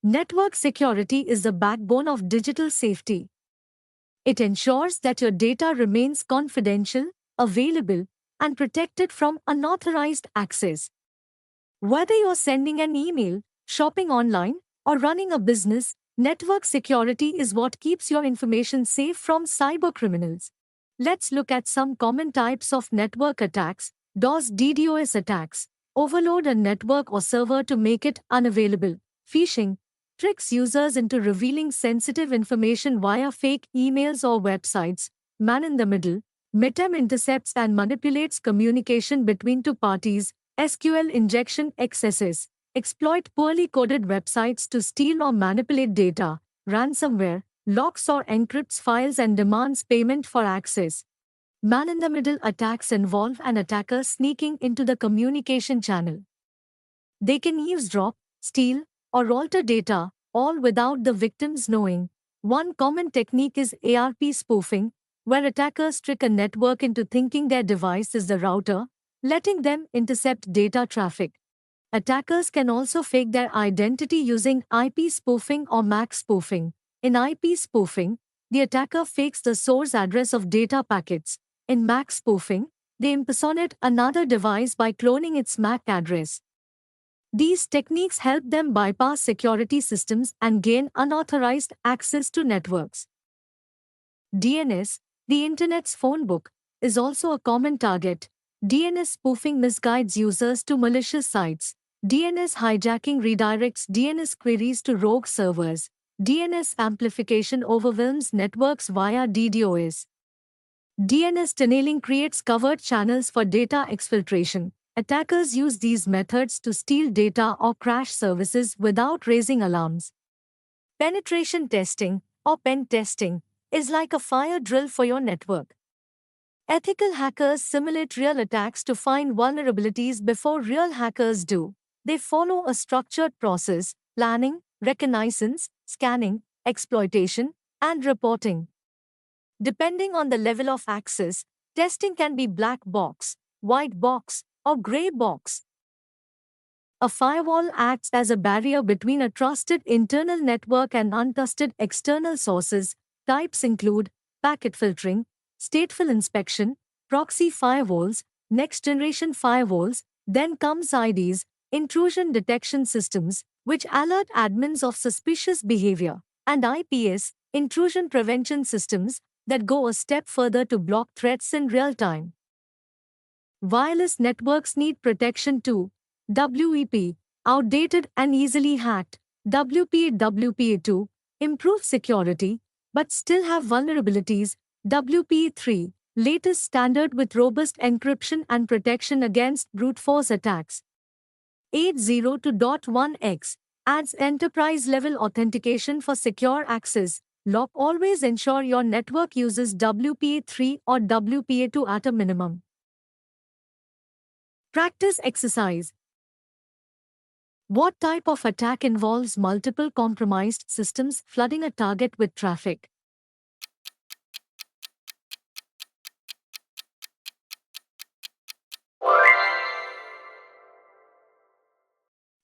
Network security is the backbone of digital safety. It ensures that your data remains confidential, available, and protected from unauthorized access. Whether you're sending an email, shopping online, or running a business, network security is what keeps your information safe from cybercriminals. Let's look at some common types of network attacks. DDoS attacks overload a network or server to make it unavailable. Phishing tricks users into revealing sensitive information via fake emails or websites. Man in the middle MITM intercepts and manipulates communication between two parties. SQL injection excesses exploit poorly coded websites to steal or manipulate data. Ransomware locks or encrypts files and demands payment for access. Man-in-the-middle attacks involve an attacker sneaking into the communication channel. They can eavesdrop, steal, or alter data, all without the victims knowing. One common technique is ARP spoofing, where attackers trick a network into thinking their device is the router, letting them intercept data traffic. Attackers can also fake their identity using IP spoofing or MAC spoofing. In IP spoofing, the attacker fakes the source address of data packets. In MAC spoofing, they impersonate another device by cloning its MAC address. These techniques help them bypass security systems and gain unauthorized access to networks. DNS, the Internet's phone book, is also a common target. DNS spoofing misguides users to malicious sites. DNS hijacking redirects DNS queries to rogue servers. DNS amplification overwhelms networks via DDoS. DNS tunneling creates covered channels for data exfiltration. Attackers use these methods to steal data or crash services without raising alarms. Penetration testing, or pen testing, is like a fire drill for your network. Ethical hackers simulate real attacks to find vulnerabilities before real hackers do. They follow a structured process: planning, reconnaissance, scanning, exploitation, and reporting. Depending on the level of access, testing can be black box, white box, or gray box. A firewall acts as a barrier between a trusted internal network and untrusted external sources. Types include packet filtering, stateful inspection, proxy firewalls, next-generation firewalls. Then comes IDs, intrusion detection systems, which alert admins of suspicious behavior, and IPS, intrusion prevention systems, that go a step further to block threats in real time. Wireless networks need protection too. WEP, outdated and easily hacked. WPA2, improve security, but still have vulnerabilities. WPA3, latest standard with robust encryption and protection against brute force attacks. 802.1x adds enterprise-level authentication for secure access. Lock always ensure your network uses WPA3 or WPA2 at a minimum. Practice exercise. What type of attack involves multiple compromised systems flooding a target with traffic?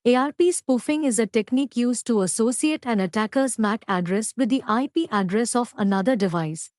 ARP spoofing is a technique used to associate an attacker's MAC address with the IP address of another device.